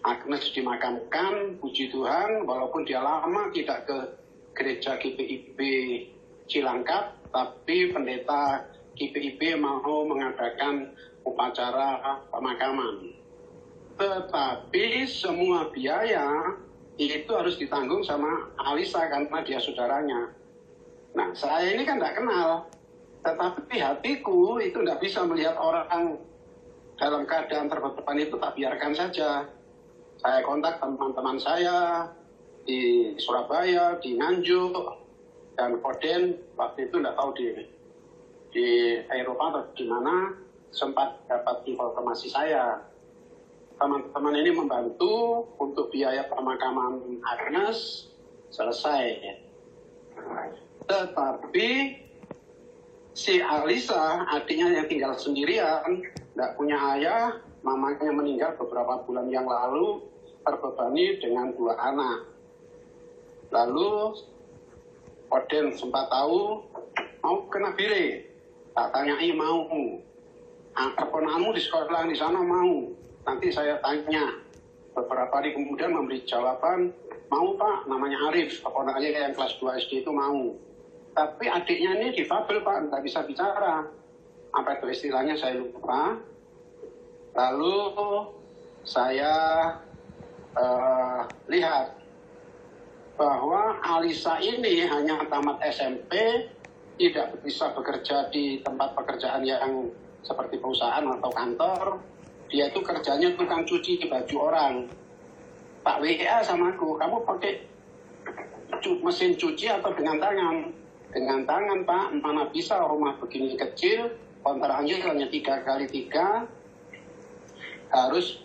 Agnes dimakamkan, puji Tuhan, walaupun dia lama tidak ke gereja GPIB Cilangkap, tapi pendeta GPIB mau mengadakan upacara pemakaman. Tetapi semua biaya itu harus ditanggung sama Alisa karena dia saudaranya. Nah, saya ini kan tidak kenal, tetapi hatiku itu tidak bisa melihat orang dalam keadaan terbeban itu, tak biarkan saja. Saya kontak teman-teman saya di Surabaya, di Nganjuk, dan Koden, waktu itu tidak tahu di Eropa atau di mana, sempat dapat informasi saya. Teman-teman ini membantu untuk biaya pemakaman Agnes selesai. Tetapi Si Alisa, adiknya yang tinggal sendirian, nggak punya ayah, mamanya meninggal beberapa bulan yang lalu, terbebani dengan 2 anak. Lalu Oden sempat tahu mau ke Nabire, tak tanyai mau. Keponakanmu di sekolah di sana mau. Nanti saya tanya. Beberapa hari kemudian memberi jawaban, mau Pak, namanya Arif, keponakannya yang kelas 2 SD itu mau. Tapi adiknya ini difabel Pak, nggak bisa bicara. Apa itu istilahnya saya lupa. Lalu saya lihat bahwa Alisa ini hanya tamat SMP, tidak bisa bekerja di tempat pekerjaan yang seperti perusahaan atau kantor. Dia itu kerjanya tukang cuci baju orang. Pak WA sama aku, kamu pakai mesin cuci atau dengan tangan? Dengan tangan Pak, mana bisa rumah begini kecil, kontrakannya hanya 3x3, harus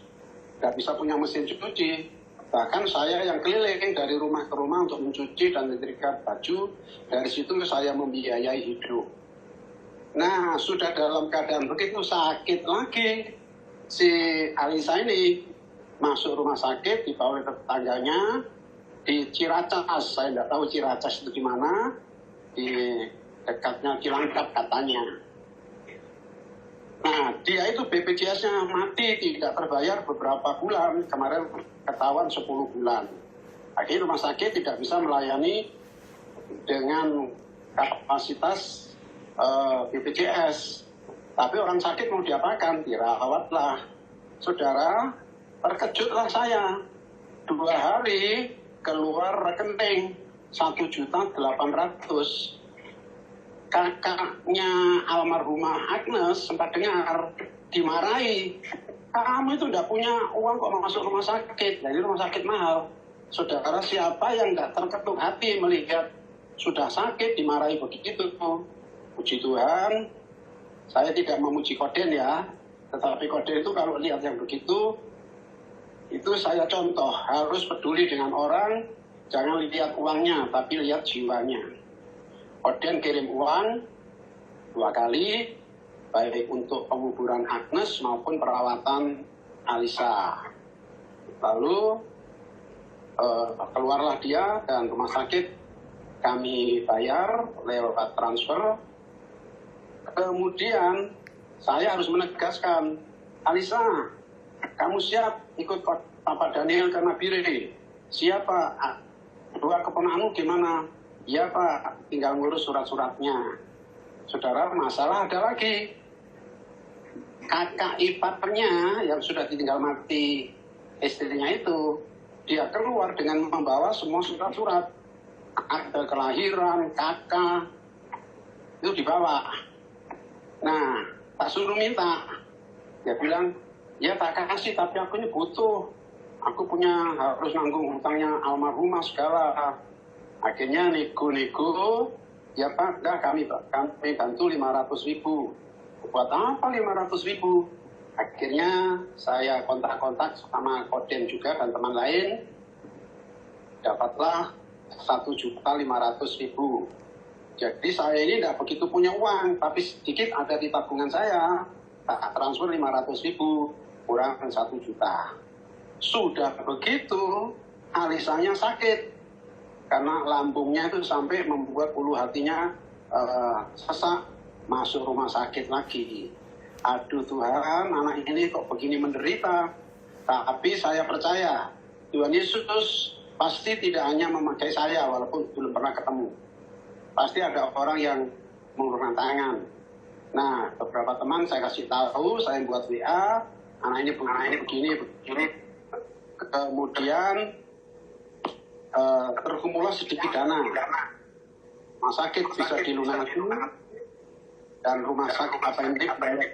nggak bisa punya mesin cuci. Bahkan saya yang keliling dari rumah ke rumah untuk mencuci dan menyetrika baju, dari situ saya membiayai hidup. Nah, sudah dalam keadaan begitu sakit lagi, si Alisa ini masuk rumah sakit, dibawa oleh tetangganya di Ciracas. Saya tidak tahu Ciracas itu di mana, di dekatnya Cilangkap katanya. Nah, dia itu BPJS-nya mati, tidak terbayar beberapa bulan. Kemarin ketahuan 10 bulan. Akhirnya rumah sakit tidak bisa melayani dengan kapasitas BPJS. Tapi orang sakit mau diapakan? Dirawatlah. Saudara, terkejutlah saya. 2 hari keluar rekening 1.800.000. Kakaknya almarhumah Agnes sempat dengar, dimarahi. Kamu itu tidak punya uang kok masuk rumah sakit. Jadi rumah sakit mahal. Saudara, siapa yang tidak terketuk hati melihat sudah sakit dimarahi begitu? Puji Tuhan, saya tidak memuji Koden ya. Tetapi Koden itu kalau lihat yang begitu, itu saya contoh. Harus peduli dengan orang, jangan lihat uangnya, tapi lihat jiwanya. Koden kirim uang 2 kali, baik untuk penguburan Agnes maupun perawatan Alisa. Lalu keluarlah dia dan rumah sakit kami bayar lewat transfer. Kemudian saya harus menegaskan, Alisa, kamu siap ikut Papa Daniel ke Nabire? Siapa? 2 keponakanmu gimana? Ya Pak, tinggal ngurus surat-suratnya. Saudara, masalah ada lagi. Kakak iparnya yang sudah ditinggal mati istrinya itu, dia keluar dengan membawa semua surat-surat. Akte kelahiran, kakak, itu dibawa. Nah, tak suruh minta. Dia bilang, ya tak kasih, tapi aku ini butuh. Aku punya harus nanggung hutangnya almarhumah segala. Akhirnya nego-nego, ya Pak, dah kami bantu 500.000. Buat apa 500.000? Akhirnya saya kontak-kontak sama Koden juga dan teman lain. Dapatlah 1.500.000. Jadi saya ini tidak begitu punya uang, tapi sedikit ada di tabungan saya. Tak transfer 500.000, kurang 1 juta. Sudah begitu, Alisanya sakit. Karena lambungnya itu sampai membuat ulu hatinya sesak, masuk rumah sakit lagi. Aduh Tuhan, anak ini kok begini menderita. Tapi saya percaya, Tuhan Yesus pasti tidak hanya memakai saya, walaupun belum pernah ketemu. Pasti ada orang yang mengulurkan tangan. Nah, beberapa teman saya kasih tahu, saya buat WA, anak ini begini. Kemudian terkumpullah sedikit dana. Rumah sakit bisa dilunasi dan rumah sakit appendix banyak.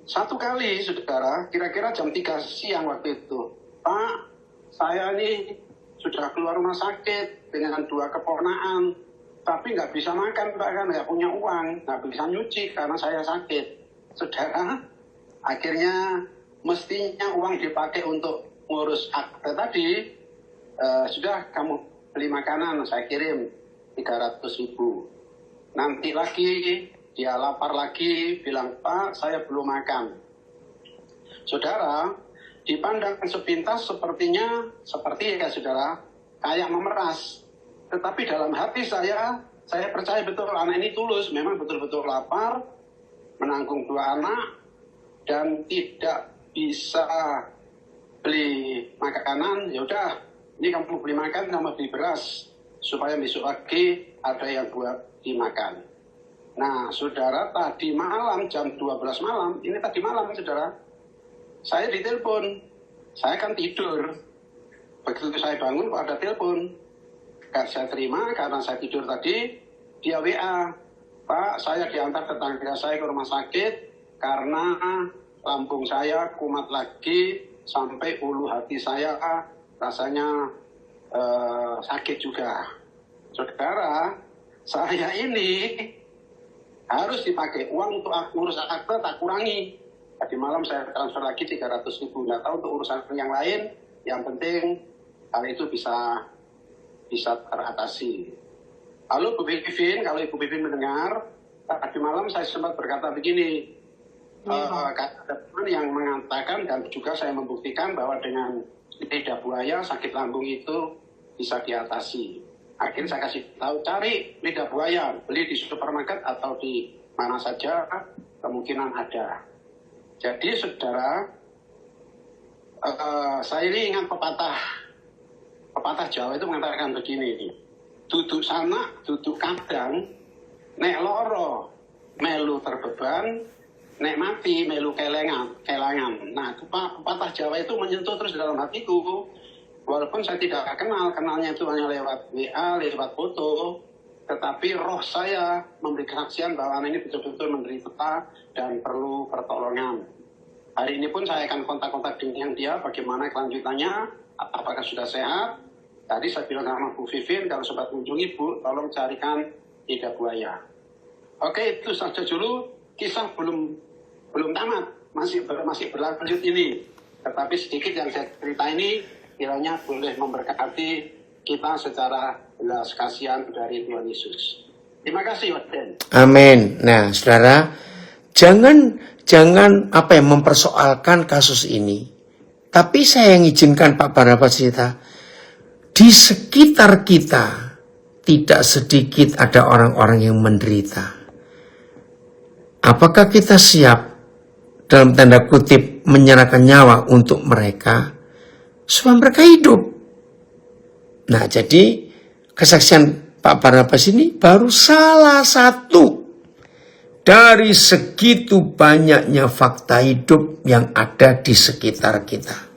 Satu kali, saudara, kira-kira jam 3 siang waktu itu, Pak, saya ini sudah keluar rumah sakit dengan 2 keponakan, tapi nggak bisa makan, Pak, kan nggak punya uang, nggak bisa nyuci karena saya sakit. Saudara, akhirnya mestinya uang dipakai untuk ngurus akte tadi, sudah kamu beli makanan, saya kirim 300.000. nanti lagi, dia lapar lagi, bilang, Pak, saya belum makan. Saudara, dipandang sepintas sepertinya, seperti ya saudara, kayak memeras. Tetapi dalam hati saya percaya betul anak ini tulus, memang betul-betul lapar, menanggung 2 anak, dan tidak bisa beli makanan. Ya udah, ini kamu beli makan, kamu beli beras, supaya besok pagi ada yang buat dimakan. Nah, saudara, tadi malam jam 12 malam, ini tadi malam saudara, saya ditelepon. Saya kan tidur. Begitu saya bangun, kok ada telepon. Saya terima karena saya tidur tadi. Dia WA, Pak, saya diantar tetangga saya ke rumah sakit karena lambung saya kumat lagi sampai ulu hati saya rasanya sakit juga. Saudara, saya ini harus dipakai uang untuk urus akte, tak kurangi. Tadi malam saya transfer lagi 300.000. Nggak tahu untuk urusan yang lain, yang penting hal itu bisa teratasi. Lalu Bu Pipin, kalau Ibu Pipin mendengar, tadi malam saya sempat berkata begini, ada teman yang mengatakan dan juga saya membuktikan bahwa dengan lidah buaya sakit lambung itu bisa diatasi. Akhirnya saya kasih tahu, cari lidah buaya, beli di supermarket atau di mana saja, kemungkinan ada. Jadi saudara, saya ini ingat pepatah Jawa itu mengatakan begini, duduk sana, duduk kadang, nek loro, melu terbeban, nek mati, melu kelangan. Nah, pepatah Jawa itu menyentuh terus dalam hatiku. Walaupun saya tidak kenalnya itu hanya lewat WA, lewat foto, tetapi roh saya memberi kesaksian bahwa anak ini betul-betul menderita dan perlu pertolongan. Hari ini pun saya akan kontak-kontak dengan dia, bagaimana kelanjutannya, apakah sudah sehat. Tadi saya bilang sama Bu Vivin, kalau sempat kunjungi Bu, tolong carikan lidah buaya. Oke, itu saja dulu, kisah belum tamat, masih berlanjut ini. Tetapi sedikit yang saya cerita ini, kiranya boleh memberkati kita secara belas kasihan dari Tuhan Yesus. Terima kasih, Waden. Amin. Nah, saudara, jangan mempersoalkan kasus ini. Tapi saya yang izinkan Pak Barnabas cerita, di sekitar kita tidak sedikit ada orang-orang yang menderita. Apakah kita siap dalam tanda kutip menyerahkan nyawa untuk mereka supaya mereka hidup? Nah, jadi kesaksian Pak Barnabas ini baru salah satu dari segitu banyaknya fakta hidup yang ada di sekitar kita.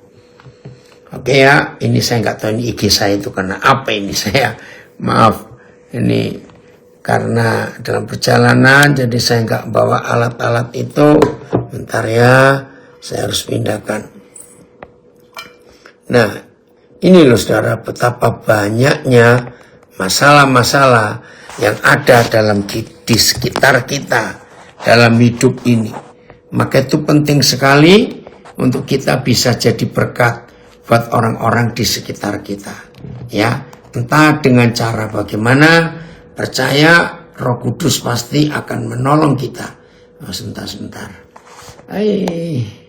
Oke ya, ini saya nggak tahu ini IG saya itu karena apa ini saya, maaf, ini karena dalam perjalanan jadi saya nggak bawa alat-alat itu. Bentar ya, saya harus pindahkan. Nah, ini loh saudara, betapa banyaknya masalah-masalah yang ada di sekitar kita dalam hidup ini. Maka itu penting sekali untuk kita bisa jadi berkat buat orang-orang di sekitar kita. Ya, entah dengan cara bagaimana, percaya Roh Kudus pasti akan menolong kita. Oh, sebentar. Ya.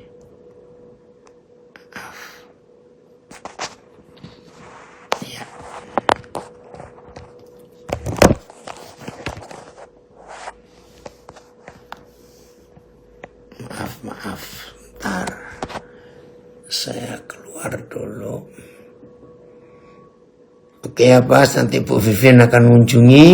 Maaf, bentar. Saya keluar dulu. Oke ya Pak, nanti Bu Vivin akan mengunjungi.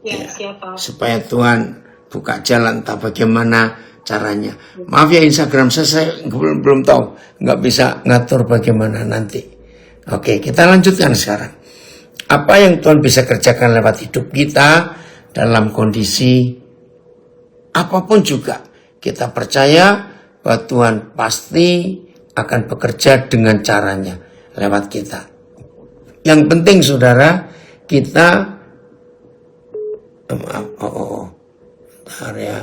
Ya, siapa? Supaya Tuhan buka jalan, entah bagaimana caranya. Maaf ya, Instagram saya belum tahu, nggak bisa ngatur bagaimana nanti. Oke, kita lanjutkan sekarang. Apa yang Tuhan bisa kerjakan lewat hidup kita dalam kondisi apapun juga. Kita percaya bahwa Tuhan pasti akan bekerja dengan caranya lewat kita. Yang penting saudara, kita bentar ya.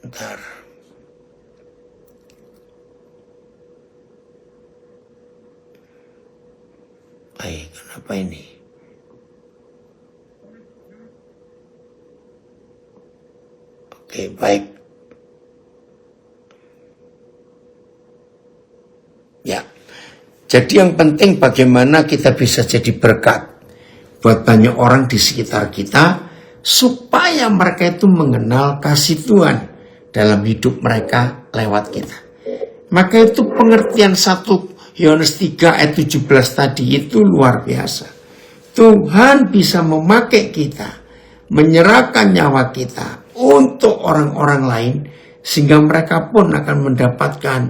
Bentar. Kenapa ini? Oke, baik. Ya. Jadi yang penting bagaimana kita bisa jadi berkat buat banyak orang di sekitar kita, supaya mereka itu mengenal kasih Tuhan dalam hidup mereka lewat kita. Maka itu pengertian 1 Yohanes 3 ayat 17 tadi itu luar biasa. Tuhan bisa memakai kita, menyerahkan nyawa kita untuk orang-orang lain, sehingga mereka pun akan mendapatkan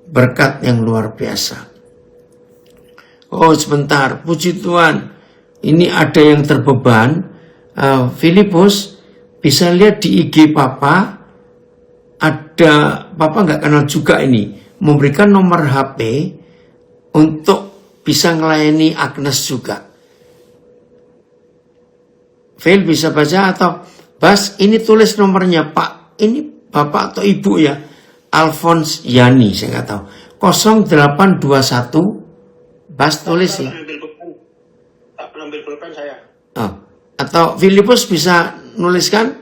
berkat yang luar biasa. Oh sebentar, puji Tuhan, ini ada yang terbeban. Filipus, bisa lihat di IG Papa, ada Papa nggak kenal juga ini, memberikan nomor HP untuk bisa melayani Agnes juga. Phil bisa baca atau Bas, ini tulis nomornya Pak, ini Bapak atau Ibu ya, Alphonse Yani, saya nggak tahu, 0821, Bas tulis ya. Ambil pulpen saya. Oh. Atau Filipus bisa nuliskan,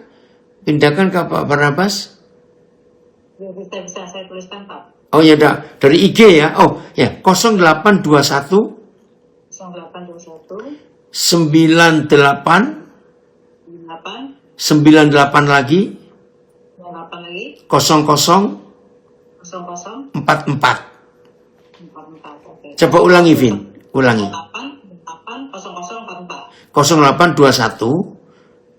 pindahkan ke Pak Barnabas. Bisa saya tuliskan Pak. Oh ya dah, dari IG ya. Oh ya, 0821 0821 98 8 98 lagi 98 lagi 00 00 44. 44. Oke. Coba ulangi Vin, ulangi. 8 00 44 0821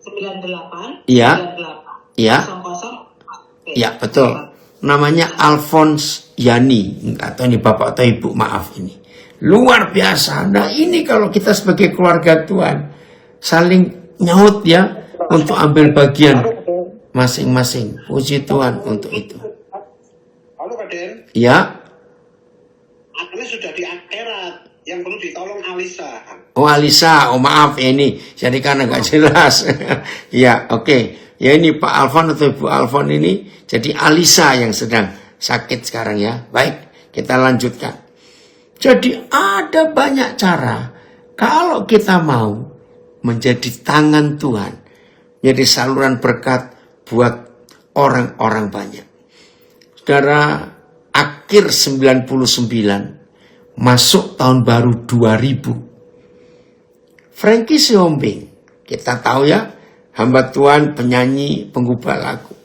98 Iya. 98 Iya. 00. Ya betul. Namanya Alphonse Yani, atau ini bapak atau ibu, maaf ini. Luar biasa. Nah ini kalau kita sebagai keluarga Tuhan saling nyaut ya, untuk ambil bagian masing-masing. Puji Tuhan untuk itu. Halo Pak Den. Ya. Agnes sudah di akhirat. Yang perlu ditolong Alisa. Oh Alisa, oh maaf ya ini. Jadi karena nggak jelas. Ya oke. Ya ini Pak Alfon atau Ibu Alfon ini. Jadi Alisa yang sedang sakit sekarang ya. Baik, kita lanjutkan. Jadi ada banyak cara. Kalau kita mau menjadi tangan Tuhan, jadi saluran berkat buat orang-orang banyak. Saudara, akhir 99, masuk tahun baru 2000. Frankie Siombing, kita tahu ya, hamba Tuhan, penyanyi, penggubah lagu.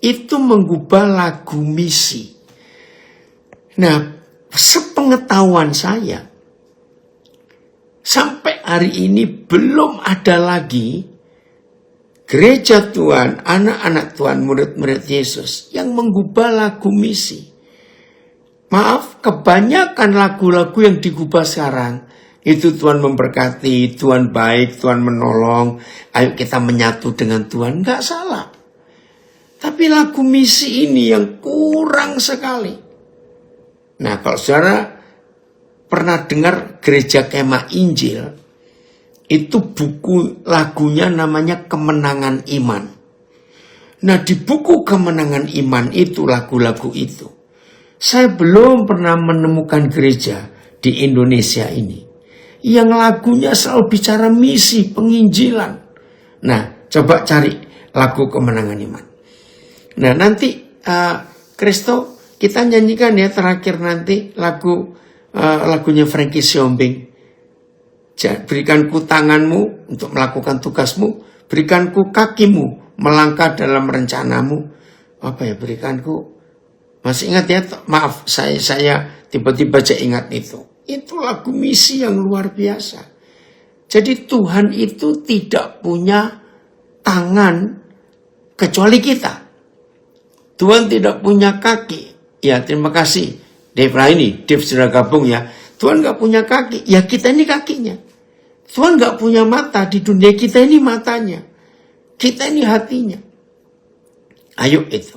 Itu menggubah lagu misi. Nah, sepengetahuan saya, sampai hari ini belum ada lagi gereja Tuhan, anak-anak Tuhan, murid-murid Yesus yang menggubah lagu misi. Maaf, kebanyakan lagu-lagu yang digubah sekarang, itu Tuhan memberkati, Tuhan baik, Tuhan menolong, ayo kita menyatu dengan Tuhan. Enggak salah. Tapi lagu misi ini yang kurang sekali. Nah, kalau saudara pernah dengar Gereja Kemah Injil, itu buku lagunya namanya Kemenangan Iman. Nah, di buku Kemenangan Iman itu, lagu-lagu itu, saya belum pernah menemukan gereja di Indonesia ini yang lagunya selalu bicara misi, penginjilan. Nah, coba cari lagu Kemenangan Iman. Nah, nanti Kristo kita nyanyikan ya terakhir nanti lagunya Frankie Siombing. Berikanku tanganmu untuk melakukan tugasmu, berikanku kakimu melangkah dalam rencanamu. Apa ya, berikanku, masih ingat ya? Maaf, saya tiba-tiba saya ingat itu. Itu lagu misi yang luar biasa. Jadi Tuhan itu tidak punya tangan kecuali kita. Tuhan tidak punya kaki. Ya, terima kasih Dave Raini. Dave sudah gabung ya. Tuhan gak punya kaki. Ya, kita ini kakinya. Tuhan gak punya mata. Di dunia kita ini matanya. Kita ini hatinya. Ayo itu.